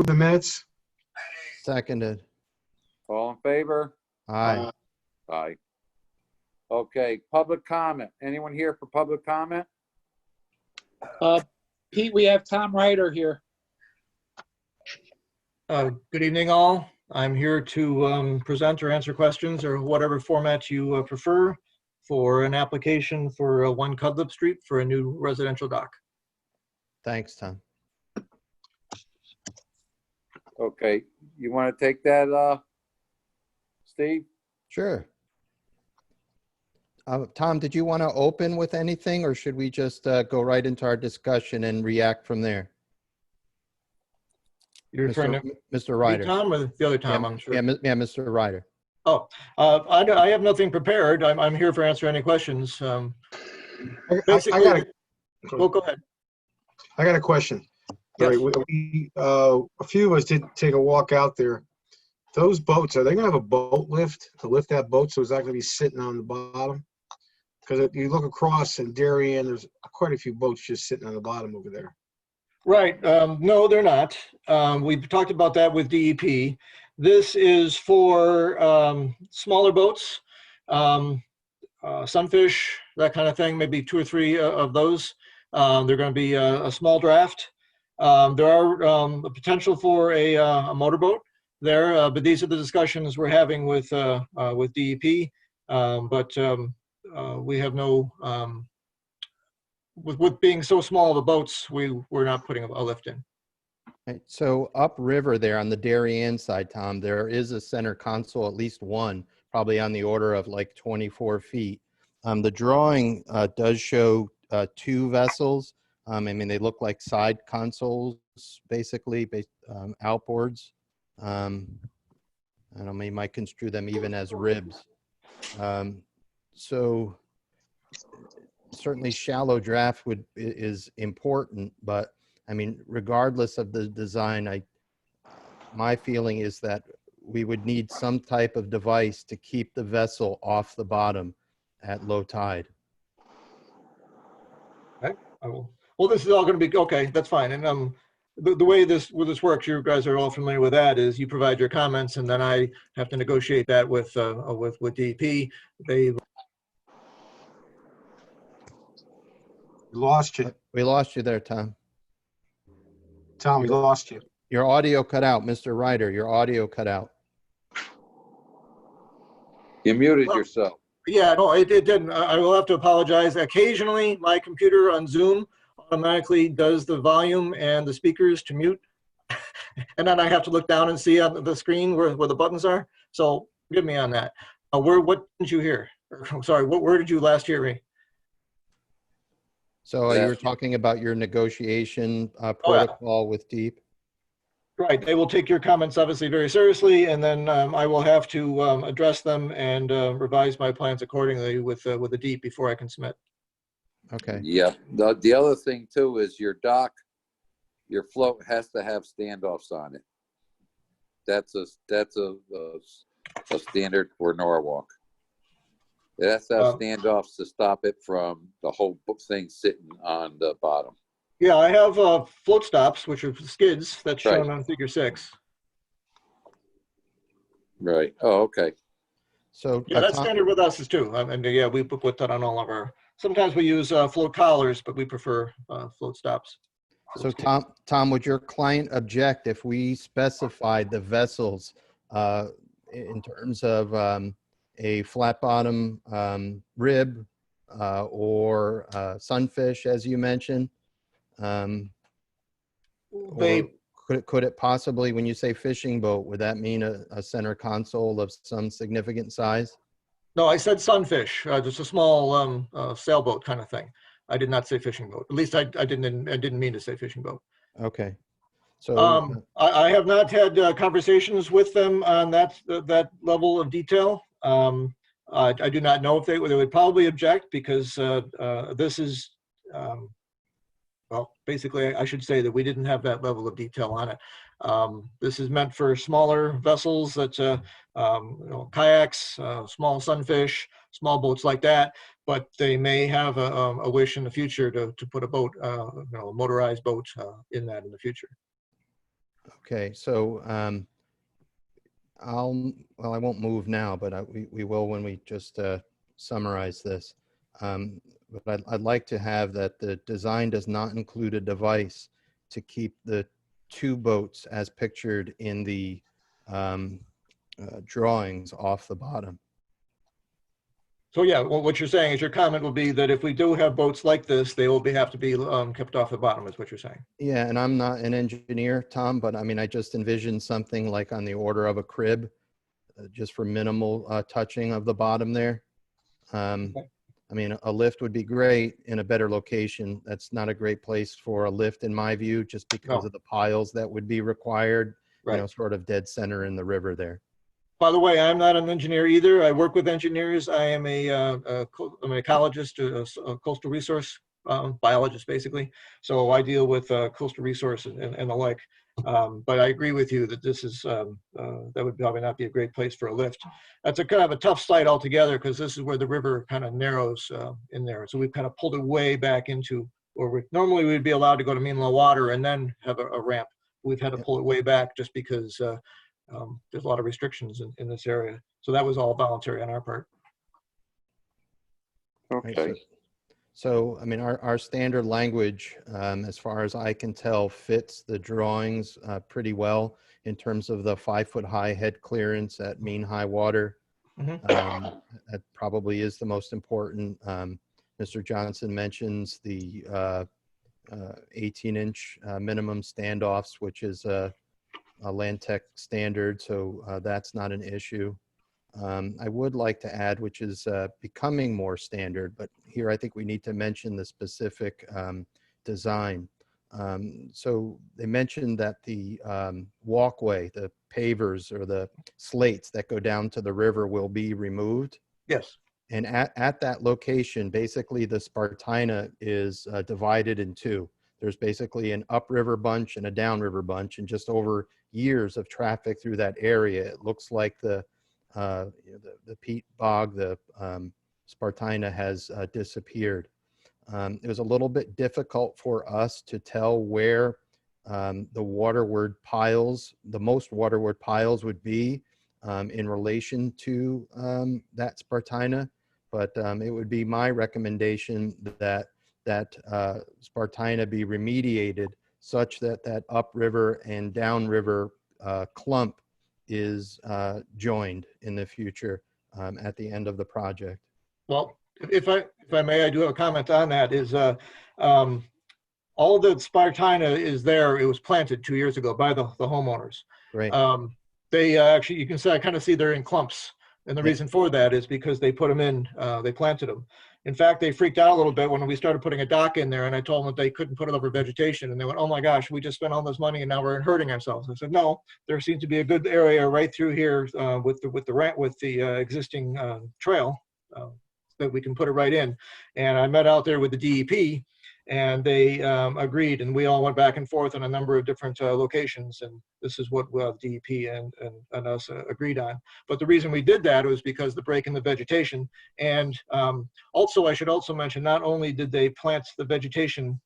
the minutes. Seconded. All in favor? Aye. Aye. Okay, public comment. Anyone here for public comment? Pete, we have Tom Ryder here. Good evening, all. I'm here to present or answer questions or whatever format you prefer for an application for 1 Cudlip Street for a new residential dock. Thanks, Tom. Okay, you want to take that, Steve? Sure. Tom, did you want to open with anything, or should we just go right into our discussion and react from there? You're referring to Mr. Ryder. Tom or the other Tom, Yeah, I'm sure. yeah, Mr. Ryder. Oh, I have nothing prepared. I'm here for answer any questions. Basically, well, go ahead. I got a question. Yes. All right, a few of us did take a walk out there. Those boats, are they gonna have a boat lift to lift that boat, so it's not gonna be sitting on the bottom? Because you look across in Darien, there's quite a few boats just sitting on the bottom over there. Right. No, they're not. We've talked about that with DEP. This is for smaller boats, sunfish, that kind of thing, maybe 2 or 3 of those. They're going to be a small draft. There are a potential for a motorboat there, but these are the discussions we're having with DEP. We have no, with being so small, the boats, we're not putting a lift in. Right, so upriver there on the Darien side, Tom, there is a center console, at least one, probably on the order of like 24 feet. The drawing does show 2 vessels. I mean, they look like side consoles, basically, outboards. I don't know, you might construe them even as ribs. So certainly shallow draft is important, but I mean, regardless of the design, my feeling is that we would need some type of device to keep the vessel off the bottom at low tide. Okay, I will. Well, this is all going to be okay. That's fine. And the way this works, you guys are all familiar with that. Is you provide your comments, and then I have to negotiate that with DEP. They Lost you. We lost you there, Tom. Tom, we lost you. Your audio cut out, Mr. Ryder. Your audio cut out. You muted yourself. Yeah, no, it didn't. I will have to apologize. Occasionally, my computer on Zoom automatically does the volume and the speakers to mute. And then I have to look down and see on the screen where the buttons are. So forgive me on that. What didn't you hear? Sorry, where did you last hear me? So you were talking about your negotiation protocol with DEEP? Right. They will take your comments obviously very seriously, and then I will have to address them and revise my plans accordingly with the DEEP before I can submit. Okay. Yeah. The other thing too is your dock, your float has to have standoffs on it. That's a standard for Norwalk. It has to have standoffs to stop it from the whole thing sitting on the bottom. Yeah, I have float stops, which are skids. That's shown on Figure 6. Right. Oh, okay. So yeah, that's standard with us too. And yeah, we put that on all of our. Sometimes we use float collars, but we prefer float stops. So Tom, would your client object if we specified the vessels in terms of a flat bottom rib or sunfish, as you mentioned? Could it possibly, when you say fishing boat, would that mean a center console of some significant size? No, I said sunfish, just a small sailboat kind of thing. I did not say fishing boat. At least I didn't mean to say fishing boat. Okay. So I have not had conversations with them on that level of detail. I do not know if they would probably object, because this is, well, basically, I should say that we didn't have that level of detail on it. This is meant for smaller vessels, that kayaks, small sunfish, small boats like that. But they may have a wish in the future to put a boat, a motorized boat in the future. Okay, so well, I won't move now, but we will when we just summarize this. But I'd like to have that the design does not include a device to keep the two boats as pictured in the drawings off the bottom. So yeah, well, what you're saying is your comment will be that if we do have boats like this, they will have to be kept off the bottom, is what you're saying. Yeah, and I'm not an engineer, Tom, but I mean, I just envisioned something like on the order of a crib, just for minimal touching of the bottom there. Okay. I mean, a lift would be great in a better location. That's not a great place for a lift in my view, just because No. of the piles that would be required, you Right. know, sort of dead center in the river there. By the way, I'm not an engineer either. I work with engineers. I am I'm an ecologist, a coastal resource biologist, basically. So I deal with coastal resource and the like. But I agree with you that this is that would probably not be a great place for a lift. That's a kind of a tough site altogether because this is where the river kind of narrows in there. So we've kind of pulled it way back into, or normally we'd be allowed to go to mean low water and then have a ramp. We've had to pull it way back just because there's a lot of restrictions in this area. So that was all voluntary on our part. Right, Okay. so I mean, our standard language, as far as I can tell, fits the drawings pretty well in terms of the 5-foot high head clearance at mean high water. Mhm. That probably is the most important. Mr. Johnson mentions the 18-inch minimum standoffs, which is a land tech standard, so that's not an issue. I would like to add, which is becoming more standard, but here I think we need to mention the specific design. So they mentioned that the walkway, the pavers or the slates that go down to the river will be removed. Yes. And at that location, basically the Spartina is divided in two. There's basically an upriver bunch and a downriver bunch, and just over years of traffic through that area, it looks like the peat bog, the Spartina has disappeared. It was a little bit difficult for us to tell where the waterward piles, the most waterward piles would be in relation to that Spartina, but it would be my recommendation that Spartina be remediated such that that upriver and downriver clump is joined in the future at the end of the project. Well, if I may, I do have a comment on that. Is all the Spartina is there? It was planted 2 years ago by the homeowners. Great. They actually, you can see, I kind of see they're in clumps, and the reason for that is because they put them in. They planted them. In fact, they freaked out a little bit when we started putting a dock in there, and I told them that they couldn't put it over vegetation, and they went, "Oh my gosh, we just spent all this money, and now we're hurting ourselves." I said, "No, there seems to be a good area right through here with the existing trail that we can put it right in." And I met out there with the DEP, and they agreed, and we all went back and forth on a number of different locations, and this is what DEP and us agreed on. But the reason we did that was because the break in the vegetation, and also I should also mention, not only did they plant the vegetation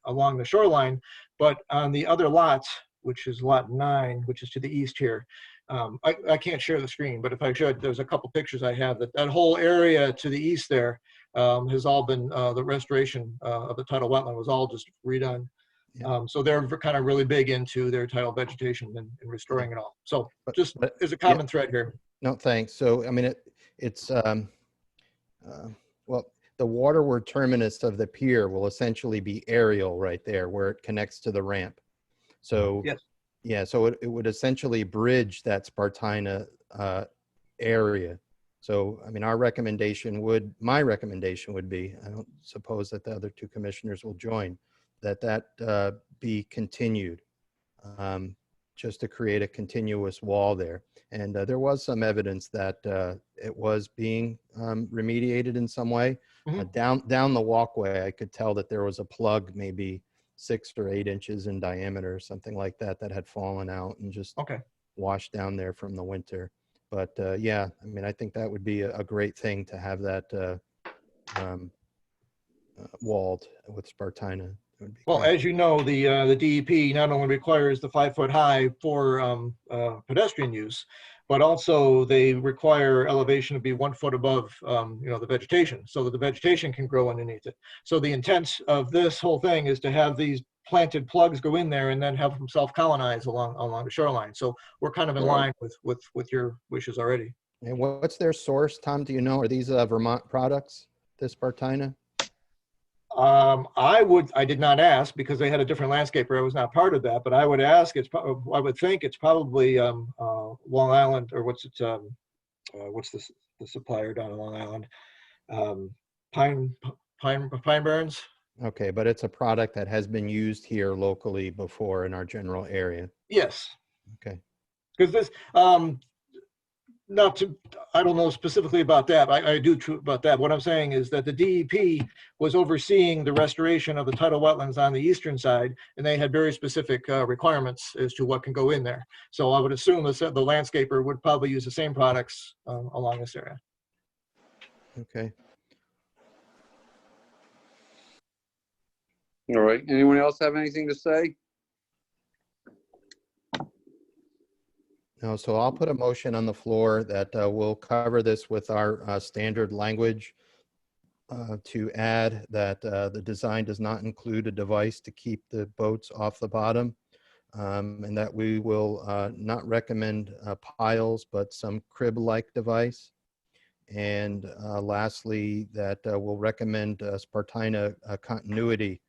along the shoreline, but on the other lots, which is lot 9, which is to the east here. I can't share the screen, but if I should, there's a couple pictures I have that whole area to the east there has all been, the restoration of the tidal wetland was all just redone. Yeah. So they're kind of really big into their tidal vegetation and restoring it all. So just But as a common thread here. No, thanks. So, I mean, it's, well, the waterward terminus of the pier will essentially be aerial right there where it connects to the ramp. So, Yes. yeah, so it would essentially bridge that Spartina area. So, I mean, my recommendation would be, I don't suppose that the other two commissioners will join, that be continued, just to create a continuous wall there. And there was some evidence that it was being remediated in some way. Mhm. Down the walkway, I could tell that there was a plug maybe 6 or 8 inches in diameter or something like that that had fallen out and just Okay. washed down there from the winter. But yeah, I mean, I think that would be a great thing to have that walled with Spartina. would be Well, great. as you know, the DEP not only requires the 5-foot high for pedestrian use, but also they require elevation to be 1 foot above, the vegetation, so that the vegetation can grow underneath it. So the intent of this whole thing is to have these planted plugs go in there and then have them self-colonize along the shoreline. So we're kind of in line with your wishes already. And what's their source, Tom? Do you know? Are these Vermont products, this Spartina? I did not ask because they had a different landscaper. I was not part of that, but I would ask. I would think it's probably Long Island, or what's the supplier down in Long Island? Pine Barrens. Okay, but it's a product that has been used here locally before in our general area. Yes. Okay. Because this, I don't know specifically about that. I do about that. What I'm saying is that the DEP was overseeing the restoration of the tidal wetlands on the eastern side, and they had very specific requirements as to what can go in there. So I would assume the landscaper would probably use the same products along this area. Okay. All right. Anyone else have anything to say? No, so I'll put a motion on the floor that we'll cover this with our standard language to add that the design does not include a device to keep the boats off the bottom, and that we will not recommend piles, but some crib-like device. And lastly, that we'll recommend Spartina continuity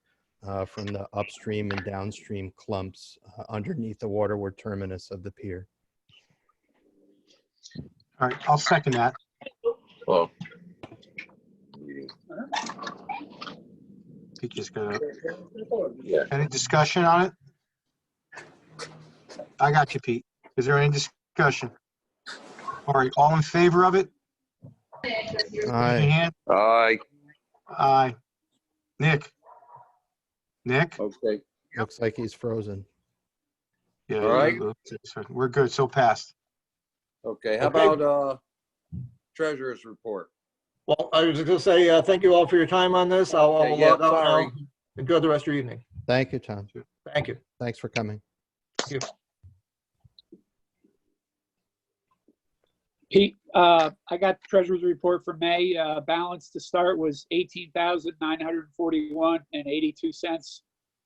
from the upstream and downstream clumps underneath the waterward terminus of the pier. All right, I'll second that. Well, He just got yeah. any discussion on it? I got you, Pete. Is there any discussion? All right, all in favor of it? Raise your Aye. hand. Aye. Aye. Nick? Nick? Okay. Looks like he's frozen. Yeah, All right. We're good, so passed. Okay. How Okay. about treasurer's report? Well, I was going to say thank you all for your time on this. I'll Okay, yeah, log out sorry. now. Enjoy the rest of your evening. Thank you, Tom. Thank you. Thanks for coming. Pete, I got the treasurer's report for May. Balance to start was $18,941.82.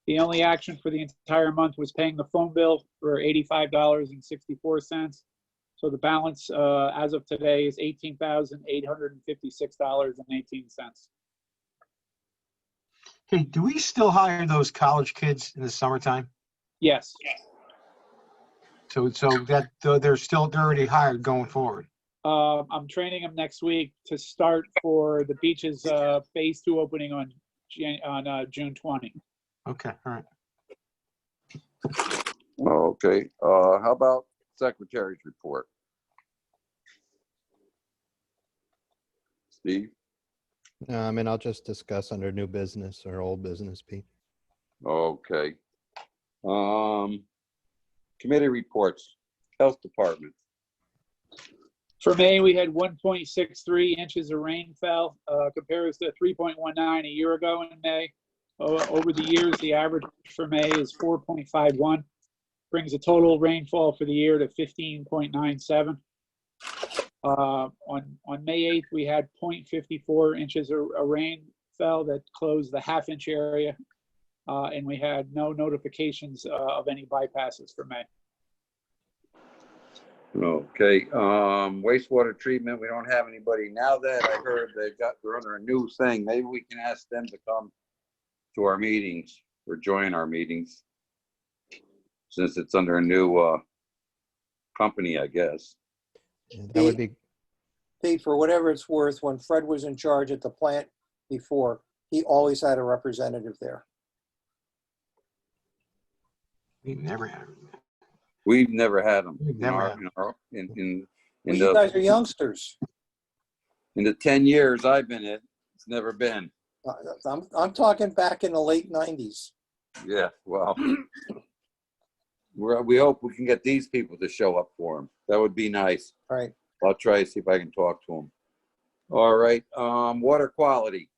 The only action for the entire month was paying the phone bill for $85.64. So the balance as of today is $18,856.18. Hey, do we still hire those college kids in the summertime? Yes. So that they're already hired going forward. I'm training them next week to start for the beaches phase 2 opening on June 20. Okay, all right. Okay. How about secretary's report? Steve? And I'll just discuss under new business or old business, Pete. Okay. Committee reports, health department. For May, we had 1.63 inches of rain fell, compares to 3.19 a year ago in May. Over the years, the average for May is 4.51, brings the total rainfall for the year to 15.97. On May 8th, we had 0.54 inches of rain fell that closed the half-inch area, and we had no notifications of any bypasses for May. Okay, wastewater treatment, we don't have anybody. Now that I heard they're under a new thing, maybe we can ask them to come to our meetings or join our meetings, since it's under a new company, I guess. Yeah, that would be, Pete, for whatever it's worth, when Fred was in charge at the plant before, he always had a representative there. We never had. We've never had them. We've never had In Well, you guys are youngsters. in the 10 years I've been in, it's never been. I'm talking back in the late 90s. Yeah, well, we hope we can get these people to show up for them. That would be nice. All right. I'll try to see if I can talk to them. All right, water quality.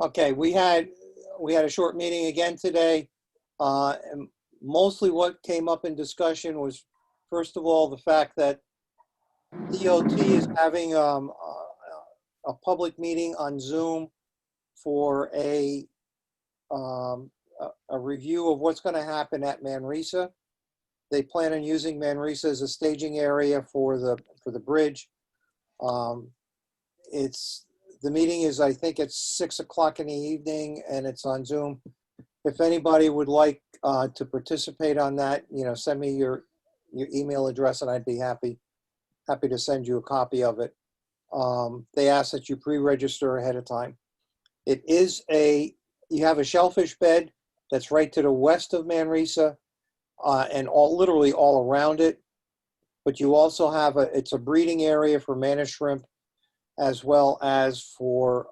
Okay, we had we had a short meeting again today. And mostly what came up in discussion was, first of all, the fact that DOT is having a public meeting on Zoom for a review of what's going to happen at Manresa. They plan on using Manresa as a staging area for the bridge. The meeting is, I think, at 6 o'clock in the evening, and it's on Zoom. If anybody would like to participate on that, send me your email address, and I'd be happy to send you a copy of it. They ask that you pre-register ahead of time. You have a shellfish bed that's right to the west of Manresa, and literally all around it. But you also have it's a breeding area for manna shrimp, as well as for,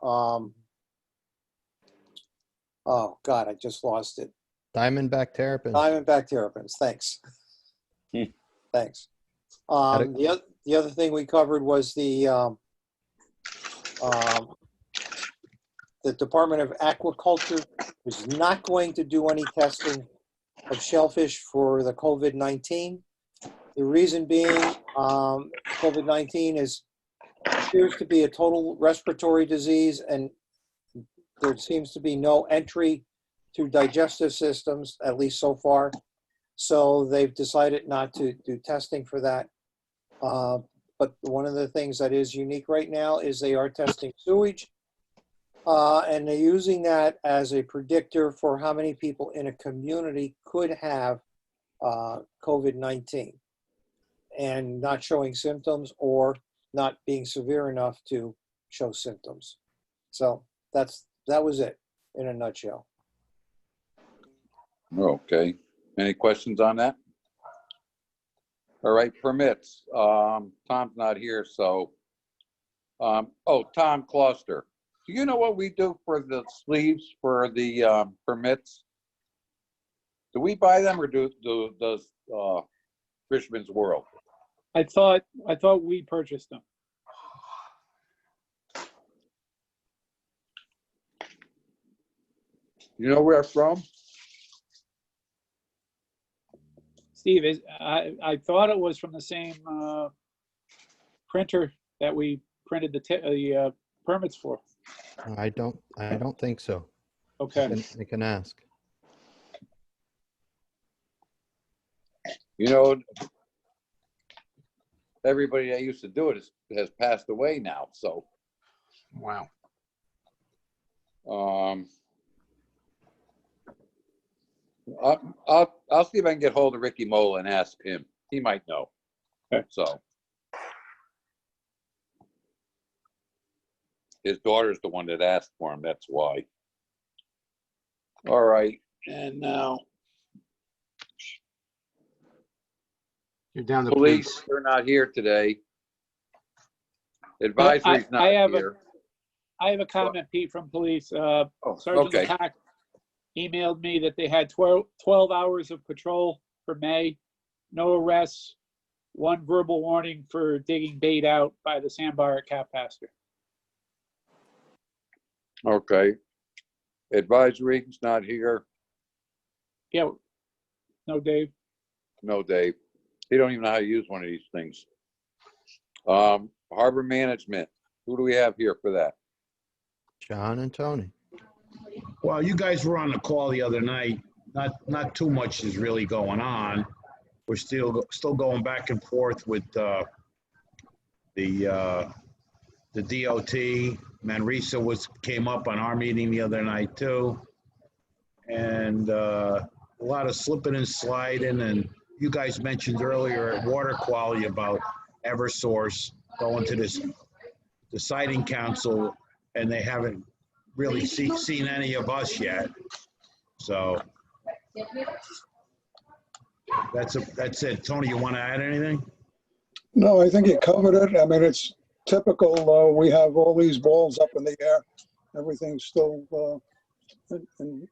oh God, I just lost it. Diamondback terrapins. Diamondback terrapins, thanks. Thanks. The other thing we covered was the Department of Aquaculture is not going to do any testing of shellfish for the COVID-19. The reason being, COVID-19 appears to be a total respiratory disease, and there seems to be no entry to digestive systems, at least so far. So they've decided not to do testing for that. But one of the things that is unique right now is they are testing sewage, and they're using that as a predictor for how many people in a community could have COVID-19 and not showing symptoms or not being severe enough to show symptoms. So that was it in a nutshell. Okay. Any questions on that? All right, permits. Tom's not here, so. Tom Cluster. Do you know what we do for the sleeves for the permits? Do we buy them, or does Fisherman's World? I thought we purchased them. You know where from? Steve, I thought it was from the same printer that we printed the permits for. I don't think so. Okay. I can ask. Everybody that used to do it has passed away now, so. Wow. I'll see if I can get hold of Ricky Mola and ask him. He might know. Okay. So. His daughter's the one that asked for him, that's why. All right, and now. You're down to Police, they're not here today. Advisory's not here. I have a comment, Pete, from police. Sergeant Okay. Lepac emailed me that they had 12 hours of patrol for May, no arrests, one verbal warning for digging bait out by the sandbar at Cap Pasture. Okay. Advisory's not here. Yeah, no, Dave. No, Dave. He don't even know how to use one of these things. Harbor management. Who do we have here for that? John and Tony. Well, you guys were on the call the other night. Not too much is really going on. We're still going back and forth with the DOT. Manresa came up on our meeting the other night too, and a lot of slipping and sliding. And you guys mentioned earlier at water quality about Eversource going to the siting council, and they haven't really seen any of us yet. So that's it. Tony, you want to add anything? No, I think you covered it. I mean, it's typical. We have all these balls up in the air. Everything's still in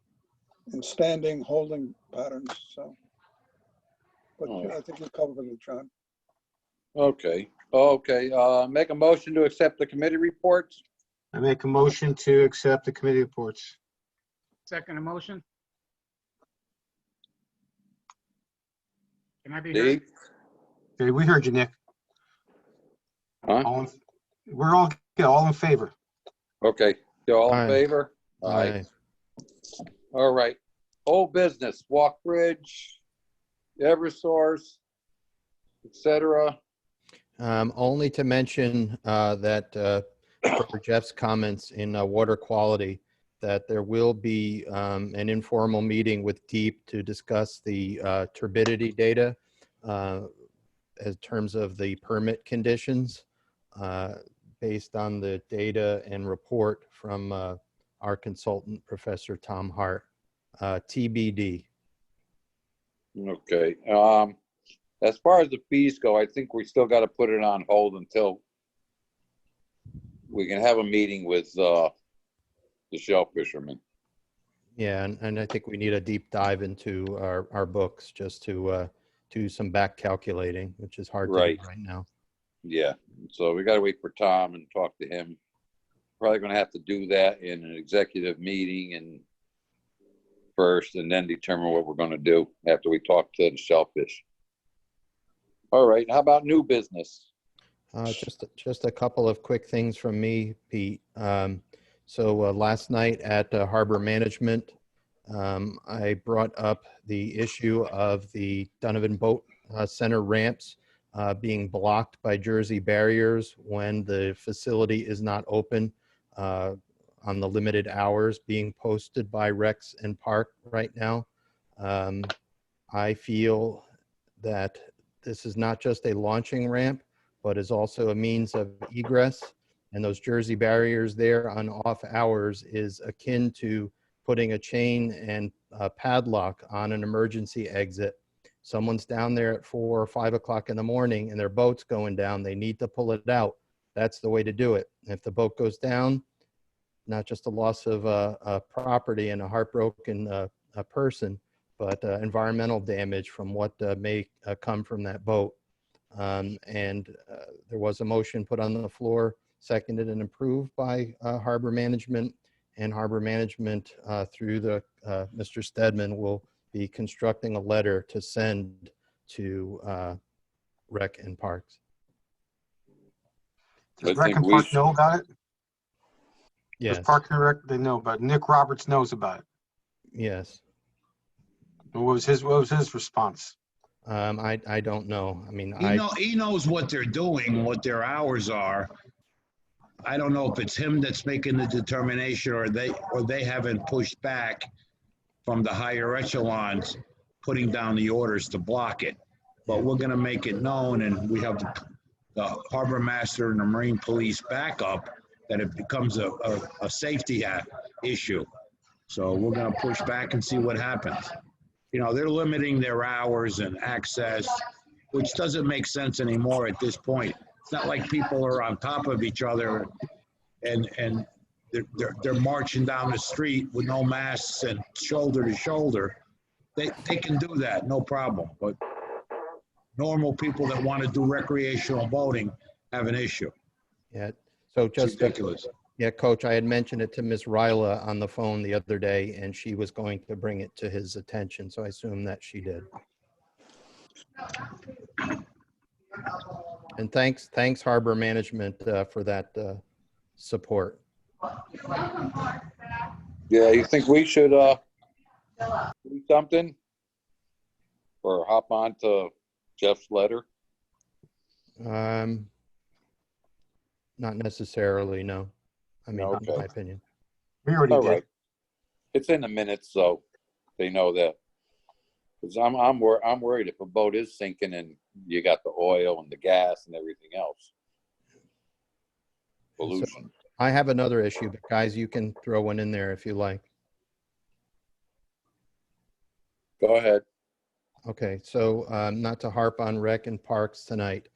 standing holding patterns. So, but I think you covered it, John. Okay. Make a motion to accept the committee reports. I make a motion to accept the committee reports. Second motion? Can I be heard? Dave? Okay, we heard you, Nick. Huh? We're all, yeah, all in favor. Okay, you all in Aye. favor? Aye. All right. Old business, Walk Bridge, Eversource, etc. Only to mention that for Jeff's comments in water quality, that there will be an informal meeting with DEEP to discuss the turbidity data in terms of the permit conditions based on the data and report from our consultant, Professor Tom Hart, TBD. Okay. As far as the fees go, I think we still got to put it on hold until we can have a meeting with the shellfishermen. Yeah, and I think we need a deep dive into our books just to do some back calculating, which is hard to Right. do right now. Yeah. So we got to wait for Tom and talk to him. Probably going to have to do that in an executive meeting and first, and then determine what we're going to do after we talk to the shellfish. All right. How about new business? Just a couple of quick things from me, Pete. So last night at Harbor Management, I brought up the issue of the Donovan Boat Center ramps being blocked by Jersey barriers when the facility is not open on the limited hours being posted by Rex and Park right now. I feel that this is not just a launching ramp, but is also a means of egress. And those Jersey barriers there on off hours is akin to putting a chain and a padlock on an emergency exit. Someone's down there at 4 or 5 o'clock in the morning and their boat's going down. They need to pull it out. That's the way to do it. If the boat goes down, not just a loss of property and a heartbroken person, but environmental damage from what may come from that boat. And there was a motion put on the floor, seconded and approved by Harbor Management, and Harbor Management through the Mr. Stedman will be constructing a letter to send to Rec and Parks. Does I Rec think and we Park should- know about it? Yes, Does Park and Rec, they know about it. Nick Roberts knows about it. yes. What was his response? I don't know. I mean, He knows what they're doing, what their hours are. I don't know if it's him that's making the determination or they haven't pushed back from the higher echelons, putting down the orders to block it. But we're gonna make it known, and we have the harbor master and the Marine Police backup that it becomes a safety issue. So we're gonna push back and see what happens. You know, they're limiting their hours and access, which doesn't make sense anymore at this point. It's not like people are on top of each other and they're marching down the street with no masks and shoulder to shoulder. They can do that, no problem. But normal people that want to do recreational boating have an issue. yeah. So It's just ridiculous. yeah, Coach, I had mentioned it to Ms. Ryla on the phone the other day, and she was going to bring it to his attention. So I assume that she did. And thanks Harbor Management for that support. Yeah, you think we should do something? Or hop on to Jeff's letter? Not necessarily, no. I mean, Okay. in my opinion. We already All did. right. It's in the minutes, so they know that. Because I'm worried if a boat is sinking and you got the oil and the gas and everything else. Pollution. I have another issue, but guys, you can throw one in there if you like. Go ahead. Okay, so not to harp on Rec and Parks tonight,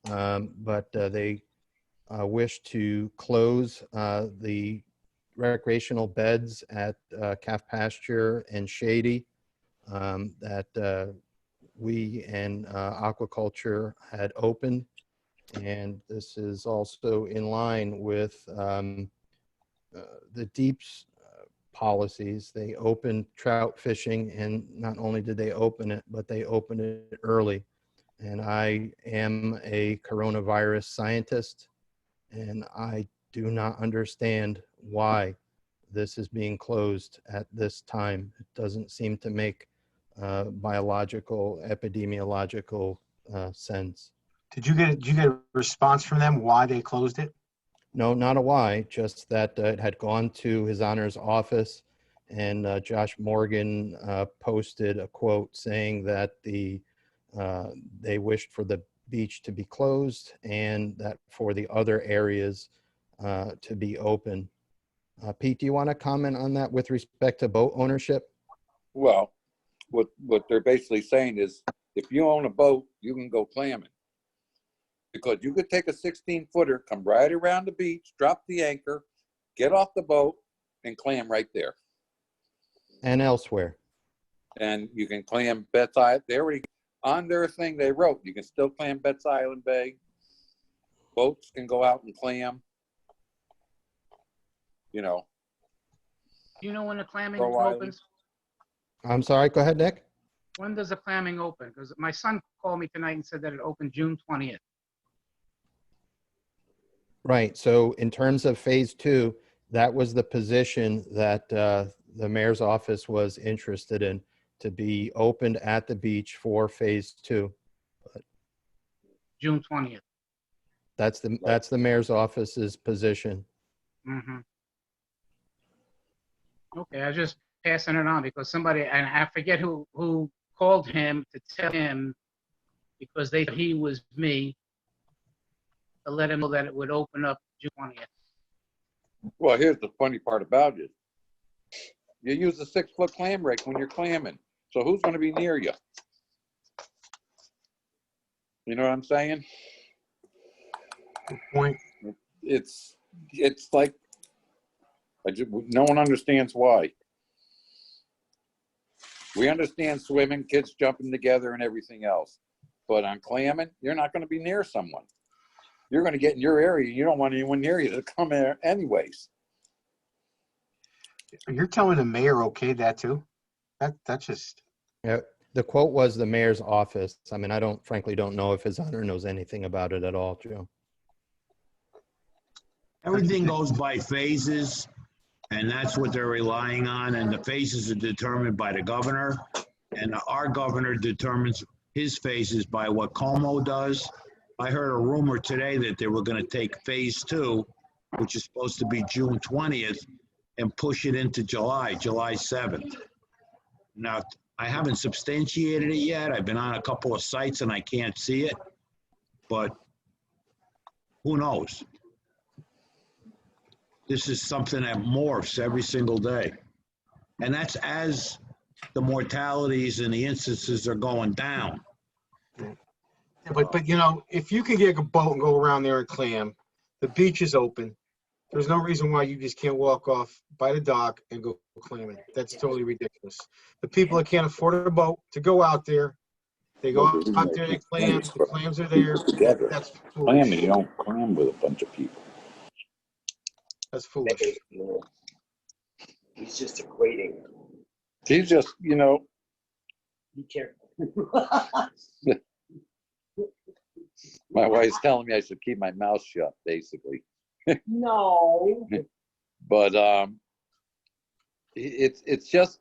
but they wish to close the recreational beds at Calf Pasture and Shady that we and Aquaculture had opened. And this is also in line with the DEEP's policies. They opened trout fishing, and not only did they open it, but they opened it early. And I am a coronavirus scientist, and I do not understand why this is being closed at this time. It doesn't seem to make biological, epidemiological sense. Did you get a response from them why they closed it? No, not a why, just that it had gone to His Honor's office, and Josh Morgan posted a quote saying that they wished for the beach to be closed and that for the other areas to be open. Pete, do you want to comment on that with respect to boat ownership? Well, what they're basically saying is, if you own a boat, you can go clamming. Because you could take a 16-footer, come right around the beach, drop the anchor, get off the boat, and clam right there. And elsewhere. And you can clam Betts Island. They already, on their thing they wrote, you can still clam Betts Island Bay. Boats can go out and clam. You know. Do you know when the clamming Crow Island. opens? I'm sorry, go ahead, Nick. When does the clamming open? Because my son called me tonight and said that it opened June 20th. Right. So in terms of phase 2, that was the position that the mayor's office was interested in, to be opened at the beach for phase 2. June 20th. That's the mayor's office's position. Mm-hmm. Okay, I was just passing it on because somebody, and I forget who called him to tell him, because they thought he was me, to let him know that it would open up June 20th. Well, here's the funny part about it. You use a 6-foot clam rake when you're clamming. So who's going to be near you? You know what I'm saying? Good point. It's like, no one understands why. We understand swimming, kids jumping together and everything else. But on clamming, you're not going to be near someone. You're going to get in your area. You don't want anyone near you to come there anyways. You're telling the mayor okayed that too? That's just. Yeah, the quote was the mayor's office. I mean, I frankly don't know if His Honor knows anything about it at all, Joe. Everything goes by phases, and that's what they're relying on, and the phases are determined by the governor, and our governor determines his phases by what Como does. I heard a rumor today that they were going to take phase 2, which is supposed to be June 20th, and push it into July 7th. Now, I haven't substantiated it yet. I've been on a couple of sites and I can't see it, but who knows? This is something that morphs every single day. And that's as the mortalities and the instances are going down. Yeah, but you know, if you can get a boat and go around there and clam, the beach is open. There's no reason why you just can't walk off by the dock and go clamming. That's totally ridiculous. The people that can't afford a boat to go out there, they go out there, they clam, the clams are there. Together. That's Clamming, foolish. you don't clam with a bunch of people. That's foolish. He's just equating. He's just, you know. Be careful. My wife's telling me I should keep my mouth shut, basically. No. But it's just,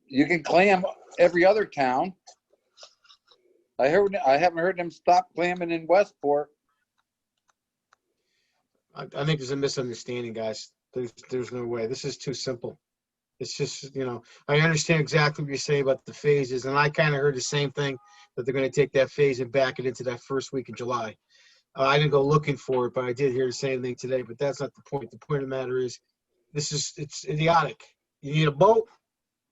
you can clam every other town. I haven't heard them stop clamming in Westport. I think there's a misunderstanding, guys. There's no way. This is too simple. It's just, you know, I understand exactly what you're saying about the phases, and I kind of heard the same thing, that they're going to take that phase and back it into that first week of July. I didn't go looking for it, but I did hear the same thing today. But that's not the point. The point of the matter is, it's idiotic. You need a boat.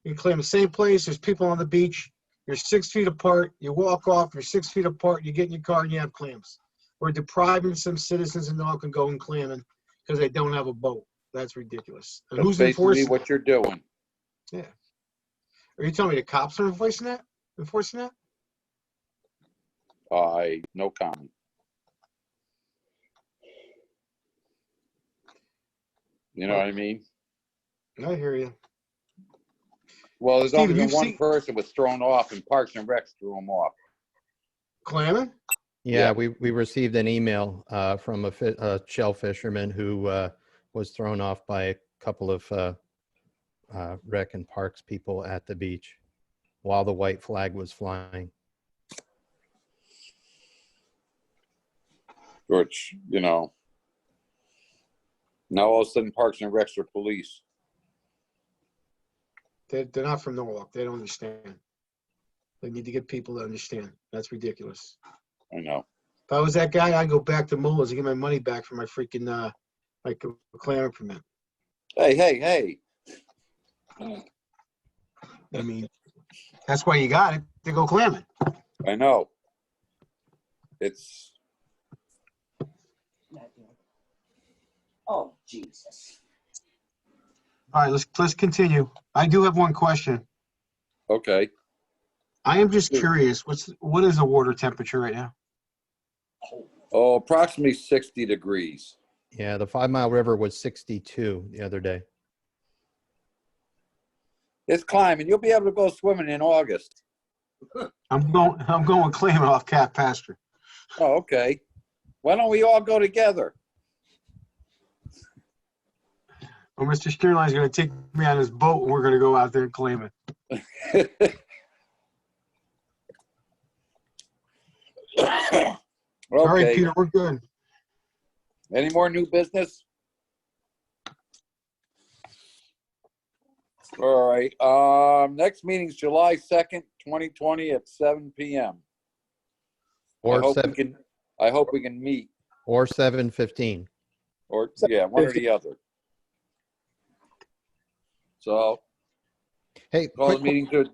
You can clam the same place. There's people on the beach. You're 6 feet apart. You walk off. You're 6 feet apart. You get in your car and you have clams. We're depriving some citizens and all can go and clamming because they don't have a boat. That's ridiculous. And That's who's basically enforcing? what you're doing. Yeah. Are you telling me the cops are enforcing that? No comment. You know what I mean? I hear you. Well, there's Steve, only been you've one seen- person was thrown off, and Parks and Recs threw him off. Clamming? Yeah, Yeah. we received an email from a shell fisherman who was thrown off by a couple of rec and parks people at the beach while the white flag was flying. Which, you know, now all of a sudden Parks and Recs are police. They're not from Norwalk. They don't understand. They need to get people to understand. That's ridiculous. I know. If I was that guy, I'd go back to Mullins and get my money back for my freaking, like a clamming permit. Hey. I mean, that's why you got it, to go clamming. I know. It's, Oh, Jesus. All right, let's continue. I do have one question. okay. I am just curious, what is the water temperature right now? Oh, approximately 60 degrees. Yeah, the 5 Mile River was 62 the other day. It's climbing. You'll be able to go swimming in August. I'm going clamming off Cat Pasture. Oh, okay. Why don't we all go together? Well, Mr. Stearline's gonna take me on his boat and we're gonna go out there and claim it. All right, Okay. Peter, we're good. Any more new business? All right. Next meeting's July 2nd, 2020 at 7 p.m. Or I hope we can meet, 7:15. or yeah, one or the other. So Hey, call the quick, meeting to,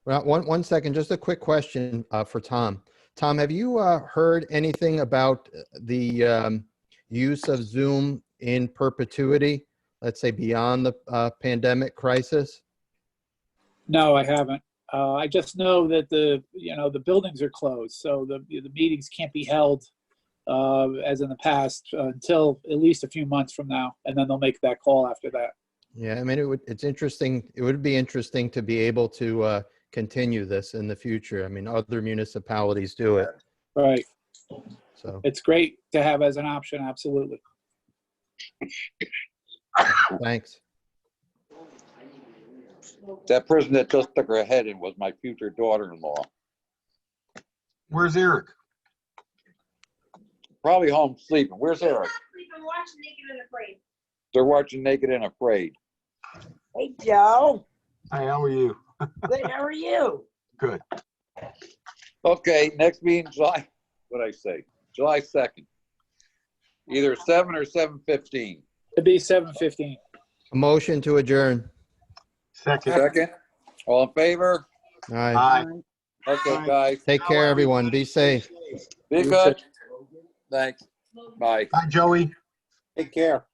well, one second, just a quick question for Tom. Tom, have you heard anything about the use of Zoom in perpetuity, let's say beyond the pandemic crisis? No, I haven't. I just know that the buildings are closed, so the meetings can't be held as in the past until at least a few months from now, and then they'll make that call after that. Yeah, I mean, it's interesting. It would be interesting to be able to continue this in the future. I mean, other municipalities do it. Right. So It's great to have as an option, absolutely. thanks. that person that just stuck her head in was my future daughter-in-law. Where's Eric? Probably home sleeping. Where's Eric? I'm watching Naked and Afraid. They're watching Naked and Afraid. Hey, Joe. Hi, how are you? Good, how are you? Good. Okay, next meeting, July 2nd. Either 7 or 7:15. It'd be 7:15. A motion to adjourn. Second. Second, all in favor? All right. Aye. Okay, Aye. guys, Take care, everyone. Be safe. be good. Thanks. Bye. Hi, Joey. Take care.